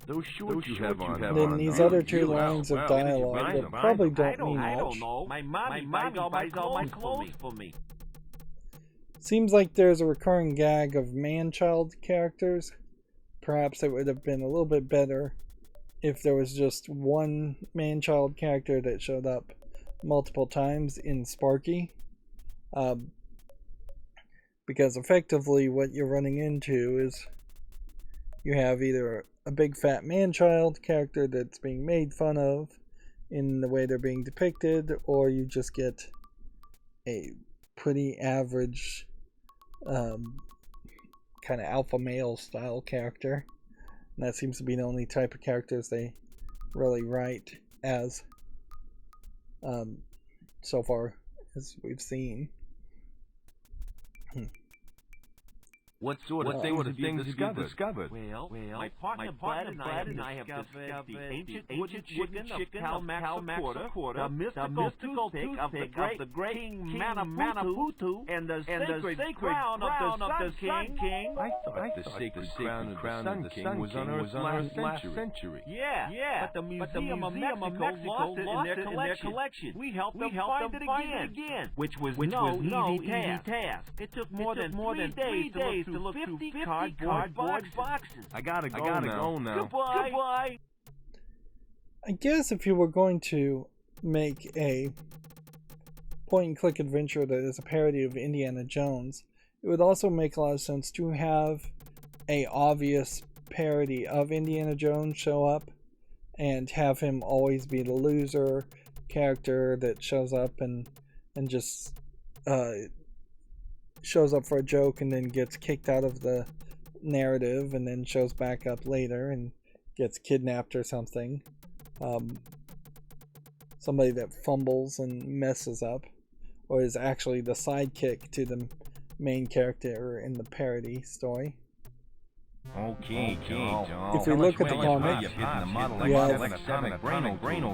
Those shorts you have on. Then these other two lines of dialogue that probably don't mean I don't much. know. My mommy buys all my clothes for me. Seems like there's a recurring gag of man-child characters. Perhaps it would have been a little bit better if there was just one man-child character that showed up multiple times in Sparky. Because effectively what you're running into is you have either a big fat man-child character that's being made fun of in the way they're being depicted, or you just get a pretty average kind of alpha male style character. And that seems to be the only type of characters they really write as so far as we've seen. What sort of things have you discovered? Well, my partner Bud and I have discovered the ancient wooden chicken of Kalmaxa Quarter, the mystical toothpick of the great King Manaputu, and the sacred crown of the Sun King. I thought the sacred crown of the Sun King was unearthed last century. Yeah, but the Museum of Mexico lost it in their collection. We helped them find it again, which was no easy task. It took more than 3 days to look through 50 cardboard boxes. I gotta go now. Goodbye. I guess if you were going to make a point-and-click adventure that is a parody of Indiana Jones, it would also make a lot of sense to have a obvious parody of Indiana Jones show up and have him always be the loser character that shows up and just shows up for a joke and then gets kicked out of the narrative and then shows back up later and gets kidnapped or something. Somebody that fumbles and messes up, or is actually the sidekick to the main character in the parody story. Okay, John. If we look at the comic, we have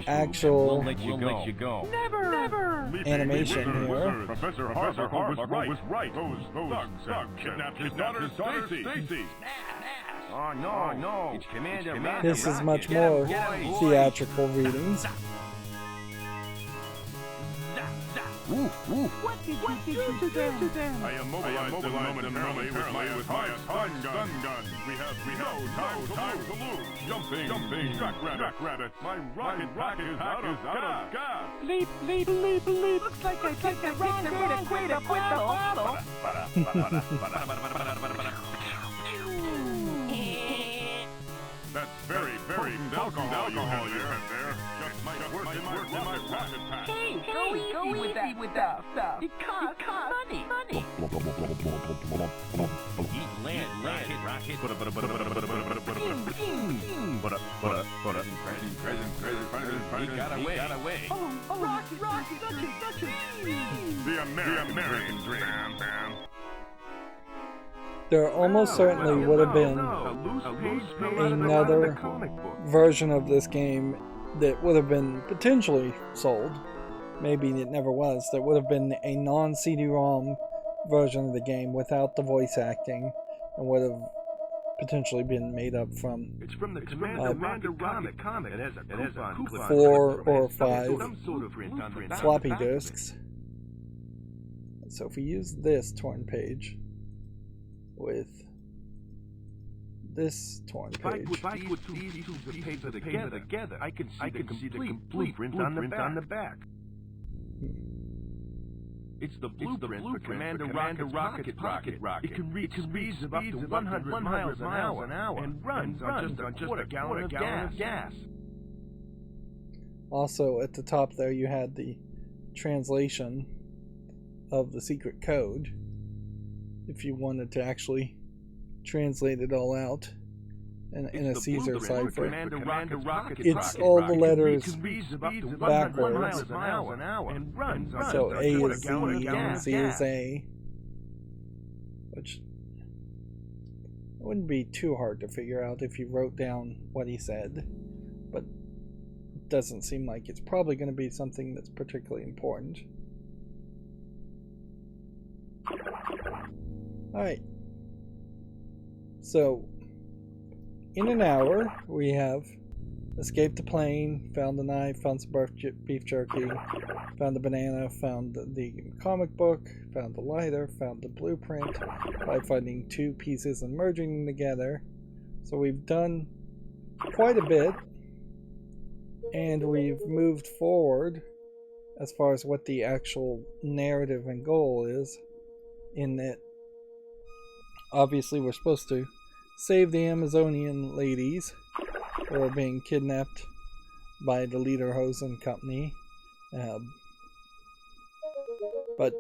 actual animation here. Professor Harper was right. Those thugs kidnapped his daughter Stacy. Oh no! It's Commander Rocket. This is much more theatrical readings. What did you do to them? I immobilized them momentarily with my stun gun. We have no time to lose. Jumping, track rabbit. My rocket is out of gas. Bleep. Looks like I picked the wrong way to quit the bottle. That's very alcohol you have there. Just might work in my pocket pack. Hey, go easy with that stuff. It costs money. Eat land, rocket. The American dream. There almost certainly would have been another version of this game that would have been potentially sold. Maybe it never was. There would have been a non-CD-ROM version of the game without the voice acting, and would have potentially been made up from It's from the Commander Rocket comic. It has a 4 or 5 some sort of print on the floppy disks. So if we use this torn page with this torn page, If I put two pieces of paper together, I can see the complete blueprint on the back. It's the blueprint for Commander Rocket's rocket. It can reach speeds of up to 100 miles an hour and runs on just a quarter gallon of gas. also at the top there you had the translation of the secret code if you wanted to actually translate it all out in a Caesar cipher. It's all the letters backwards. So A is Z and Z is A, which wouldn't be too hard to figure out if you wrote down what he said, but it doesn't seem like it's probably going to be something that's particularly important. Alright, so in an hour we have escaped the plane, found the knife, found some beef jerky, found the banana, found the comic book, found the lighter, found the blueprint by finding two pieces and merging them together. So we've done quite a bit, and we've moved forward as far as what the actual narrative and goal is, in that obviously we're supposed to save the Amazonian ladies who are being kidnapped by the Lederhosen company. But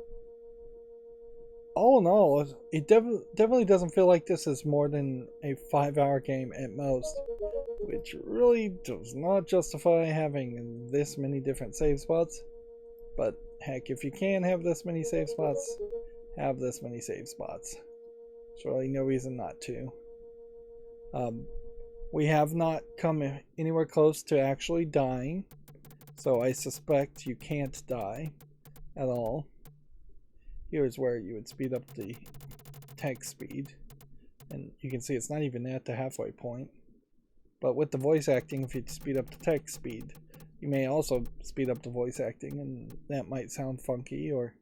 all in all, it definitely doesn't feel like this is more than a 5-hour game at most, which really does not justify having this many different save spots. But heck, if you can have this many save spots, have this many save spots. There's really no reason not to. We have not come anywhere close to actually dying, so I suspect you can't die at all. Here's where you would speed up the text speed, and you can see it's not even at the halfway point. But with the voice acting, if you speed up the text speed, you may also speed up the voice acting, and that might sound funky, or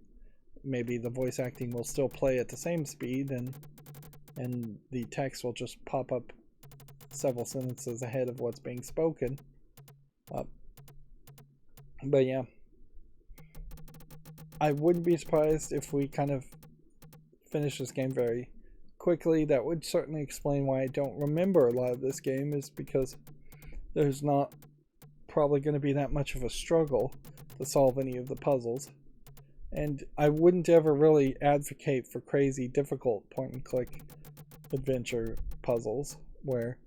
maybe the voice acting will still play at the same speed, and the text will just pop up several sentences ahead of what's being spoken. But yeah, I wouldn't be surprised if we kind of finish this game very quickly. That would certainly explain why I don't remember a lot of this game, is because there's not probably going to be that much of a struggle to solve any of the puzzles. And I wouldn't ever really advocate for crazy difficult point-and-click adventure puzzles where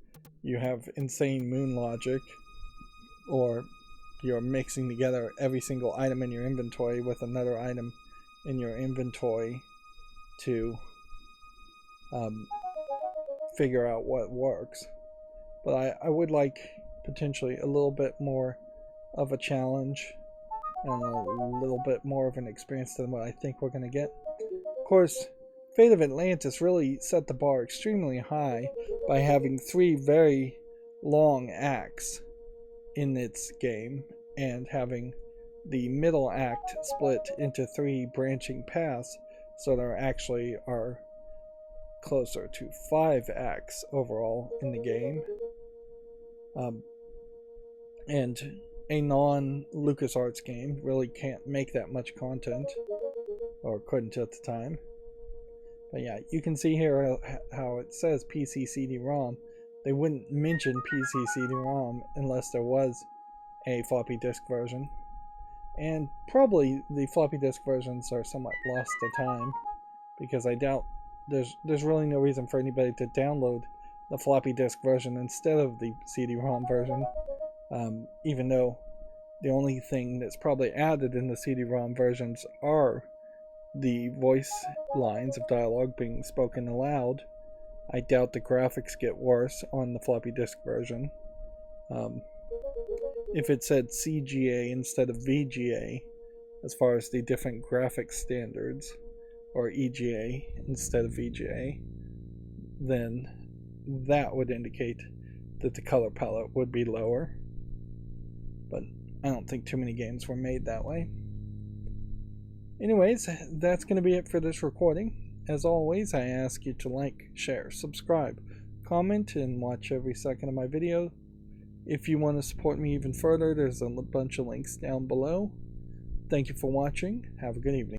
you have insane moon logic, or you're mixing together every single item in your inventory with another item in your inventory to figure out what works. But I would like potentially a little bit more of a challenge and a little bit more of an experience than what I think we're going to get. Of course, Fate of Atlantis really set the bar extremely high by having 3 very long acts in its game, and having the middle act split into 3 branching paths, so there actually are closer to 5 acts overall in the game. And a non-LucasArts game really can't make that much content, or couldn't at the time. But yeah, you can see here how it says PC CD-ROM. They wouldn't mention PC CD-ROM unless there was a floppy disk version. And probably the floppy disk versions are somewhat lost to time, because I doubt there's really no reason for anybody to download the floppy disk version instead of the CD-ROM version. Even though The only thing that's probably added in the CD-ROM versions are the voice lines of dialogue being spoken aloud. I doubt the graphics get worse on the floppy disk version. If it said CGA instead of VGA, as far as the different graphics standards, or EGA instead of VGA, then that would indicate that the color palette would be lower. But I don't think too many games were made that way. Anyways, that's going to be it for this recording. As always, I ask you to like, share, subscribe, comment, and watch every second of my video. If you want to support me even further, there's a bunch of links down below. Thank you for watching. Have a good evening.